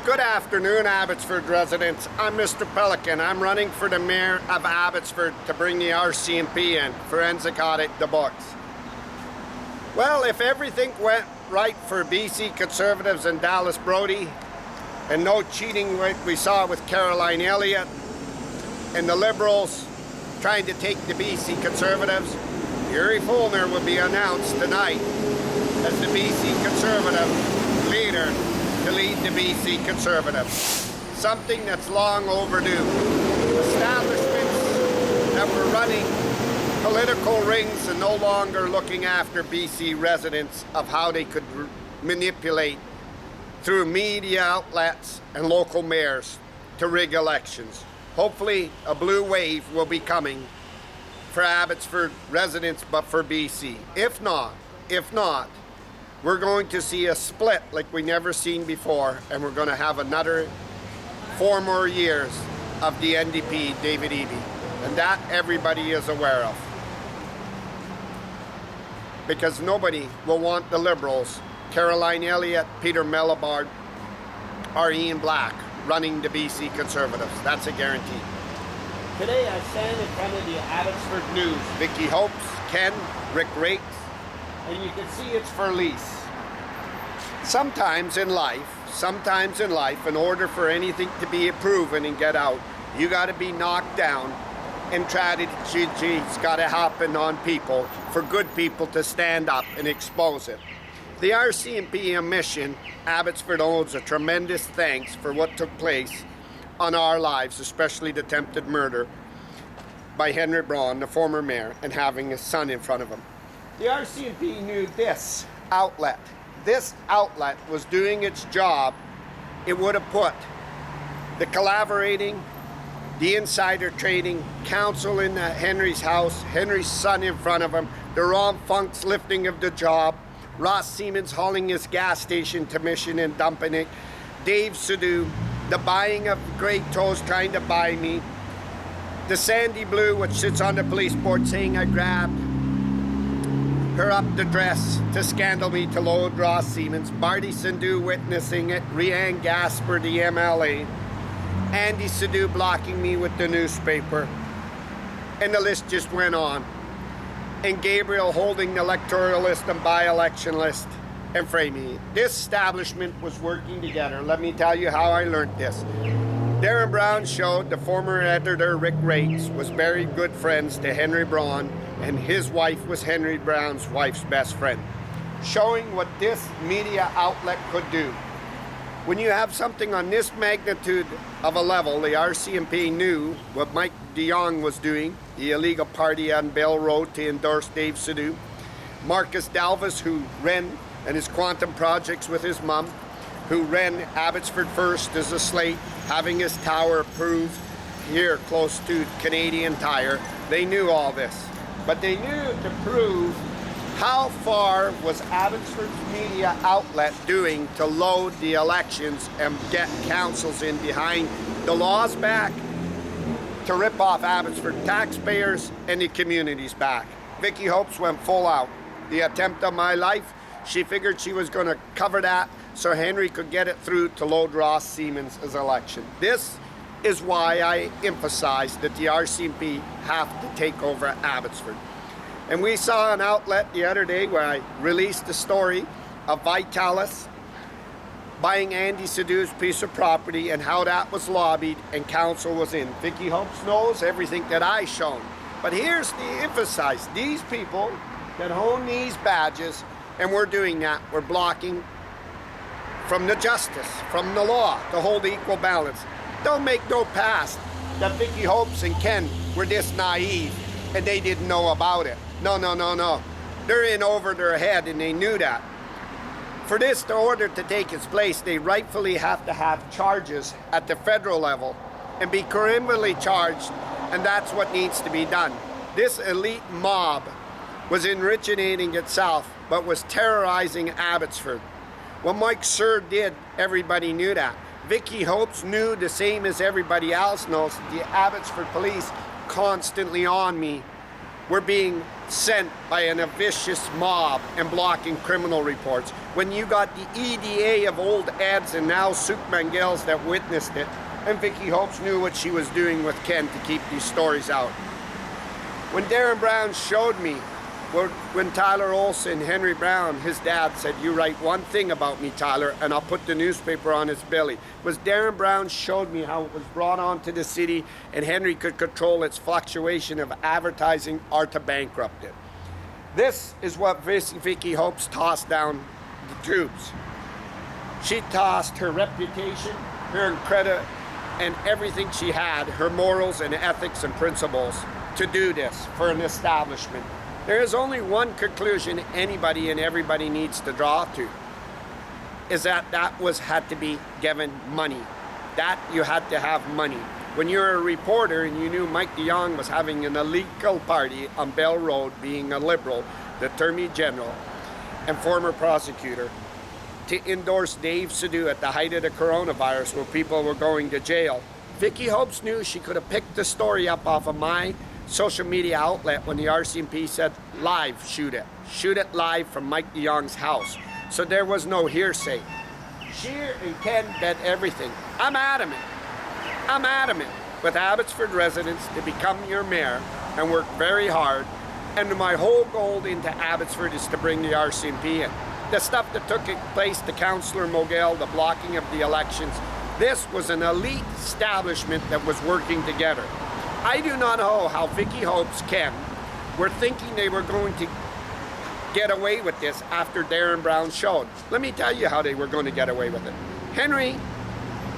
Good afternoon, Abbotsford residents. I'm Mr. Pelican. I'm running for the Mayor of Abbotsford to bring the RCMP in, forensic audit the books. Well, if everything went right for BC Conservatives and Dallas Brody, and no cheating like we saw with Caroline Elliott, and the Liberals trying to take the BC Conservatives, Yuri Fulner will be announced tonight as the BC Conservative leader to lead the BC Conservatives. Something that's long overdue. Establishments that were running political rings and no longer looking after BC residents of how they could manipulate through media outlets and local mayors to rig elections. Hopefully a blue wave will be coming for Abbotsford residents, but for BC. If not, we're going to see a split like we never seen before, and we're going to have another 4 more years of the NDP, David Eby. And that everybody is aware of. Because nobody will want the Liberals, Caroline Elliott, Peter Mellibard, or Ian Black running the BC Conservatives. That's a guarantee. Today I stand in front of the Abbotsford News. Vicky Hopes, Ken, Rick Rakes, and you can see it's for lease. Sometimes in life, in order for anything to be proven and get out, you got to be knocked down, and tragedy's got to happen on people for good people to stand up and expose it. The RCMP mission, Abbotsford owes a tremendous thanks for what took place on our lives, especially the attempted murder by Henry Braun, the former mayor, and having his son in front of him. The RCMP knew this outlet was doing its job. It would have put the collaborating, the insider trading, counsel in Henry's house, Henry's son in front of him, the Ron Funk's lifting of the job, Ross Siemens hauling his gas station to Mission and dumping it, Dave Sidhu, the buying of Greg Toes trying to buy me, the Sandy Blue, which sits on the police board saying I grabbed her up the dress to scandal me to load Ross Siemens, Marty Sindhu witnessing it, Rianne Gasper, the MLA, Andy Sidhu blocking me with the newspaper, and the list just went on. And Gabriel holding the electoral list and by-election list and framing it. This establishment was working together. Let me tell you how I learned this. Darren Brown showed the former editor Rick Rakes was very good friends to Henry Braun, and his wife was Henry Brown's wife's best friend, showing what this media outlet could do. When you have something on this magnitude of a level, the RCMP knew what Mike DeYoung was doing, the illegal party on Bell Road to endorse Dave Sidhu, Marcus Dalvis, who ran and his quantum projects with his mom, who ran Abbotsford First as a slate, having his tower approved here close to Canadian Tire. They knew all this, but they knew to prove how far was Abbotsford's media outlet doing to load the elections and get councils in behind the laws back to rip off Abbotsford taxpayers and the communities back. Vicky Hopes went full out. The attempt of my life, she figured she was going to cover that so Henry could get it through to load Ross Siemens' election. This is why I emphasize that the RCMP have to take over Abbotsford. And we saw an outlet the other day where I released the story of Vitalis buying Andy Sidhu's piece of property and how that was lobbied and council was in. Vicky Hopes knows everything that I shown. But here's the emphasis. These people that own these badges, and we're doing that, we're blocking from the justice, from the law, to hold equal balance. Don't make no past that Vicky Hopes and Ken were this naive and they didn't know about it. No. They're in over their head and they knew that. For this to order to take its place, they rightfully have to have charges at the federal level and be criminally charged, and that's what needs to be done. This elite mob was originating itself, but was terrorizing Abbotsford. What Mike Sir did, everybody knew that. Vicky Hopes knew the same as everybody else knows. The Abbotsford police constantly on me were being sent by an vicious mob and blocking criminal reports. When you got the EDA of old Eds and now Souk Mangels that witnessed it, and Vicky Hopes knew what she was doing with Ken to keep these stories out. When Darren Brown showed me, when Tyler Olson, Henry Brown, his dad said, "You write one thing about me, Tyler, and I'll put the newspaper on its belly," was Darren Brown showed me how it was brought onto the city and Henry could control its fluctuation of advertising or to bankrupt it. This is what Vicky Hopes tossed down the tubes. She tossed her reputation, her credit, and everything she had, her morals and ethics and principles, to do this for an establishment. There is only one conclusion anybody and everybody needs to draw to, is that had to be given money. That you had to have money. When you're a reporter and you knew Mike DeYoung was having an illegal party on Bell Road, being a Liberal, the Attorney General and former prosecutor, to endorse Dave Sadu at the height of the coronavirus where people were going to jail, Vicky Hopes knew she could have picked the story up off of my social media outlet when the RCMP said, "Live, shoot it. Shoot it live from Mike DeYoung's house." So there was no hearsay. She and Ken bet everything. I'm adamant with Abbotsford residents to become your mayor and work very hard. And my whole goal into Abbotsford is to bring the RCMP in. The stuff that took place to Councillor Mogel, the blocking of the elections, this was an elite establishment that was working together. I do not know how Vicky Hopes, Ken, were thinking they were going to get away with this after Darren Brown showed. Let me tell you how they were going to get away with it. Henry,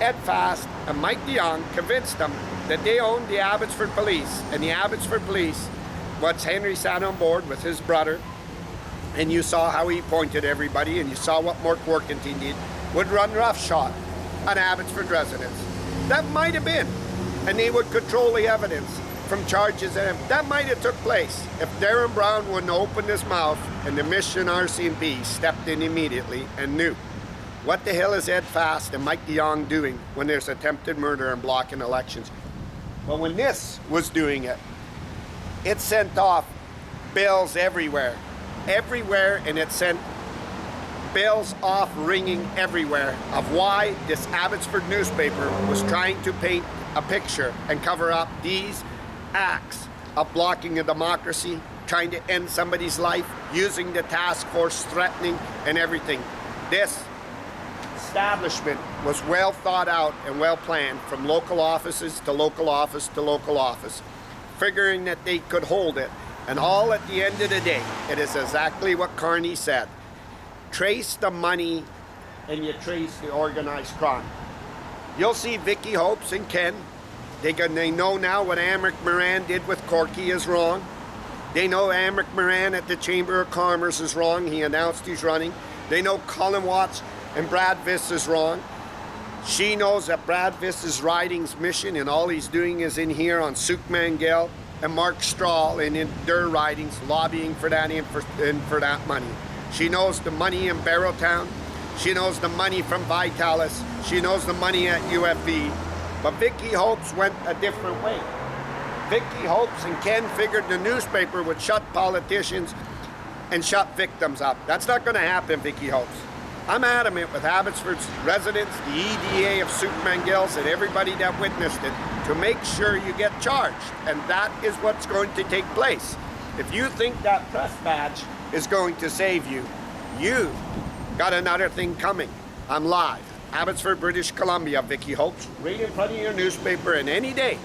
Ed Fast, and Mike DeYoung convinced them that they owned the Abbotsford Police, and the Abbotsford Police, once Henry sat on board with his brother, and you saw how he pointed everybody, and you saw what Mark Workington did, would run roughshod on Abbotsford residents. That might have been, and they would control the evidence from charges, and that might have took place if Darren Brown wouldn't open his mouth and the Mission RCMP stepped in immediately and knew. What the hell is Ed Fast and Mike DeYoung doing when there's attempted murder and blocking elections? Well, when this was doing it, it sent off bills everywhere, and it sent bells off ringing everywhere of why this Abbotsford newspaper was trying to paint a picture and cover up these acts of blocking a democracy, trying to end somebody's life, using the task force, threatening and everything. This establishment was well thought out and well planned from local offices to local office to local office, figuring that they could hold it. And all at the end of the day, it is exactly what Carney said. Trace the money and you trace the organized crime. You'll see Vicky Hopes and Ken. They know now what Amric Moran did with Corky is wrong. They know Amric Moran at the Chamber of Commerce is wrong. He announced he's running. They know Colin Watts and Brad Viss is wrong. She knows that Brad Viss is riding's mission and all he's doing is in here on Souk Mangel and Mark Strahl and in their ridings lobbying for that and for that money. She knows the money in Barrowtown. She knows the money from Vitalis. She knows the money at UFV. But Vicky Hopes went a different way. Vicky Hopes and Ken figured the newspaper would shut politicians and shut victims up. That's not going to happen, Vicky Hopes. I'm adamant with Abbotsford's residents, the EDA of Souk Mangels, and everybody that witnessed it to make sure you get charged. And that is what's going to take place. If you think that press badge is going to save you, you got another thing coming. I'm live. Abbotsford, British Columbia, Vicky Hopes, right in front of your newspaper, and any day,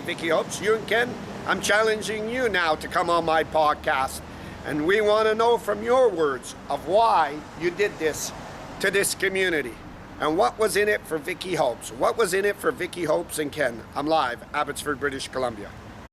Vicky Hopes, you and Ken, I'm challenging you now to come on my podcast, and we want to know from your words of why you did this to this community, and what was in it for Vicky Hopes. What was in it for Vicky Hopes and Ken? I'm live, Abbotsford, British Columbia.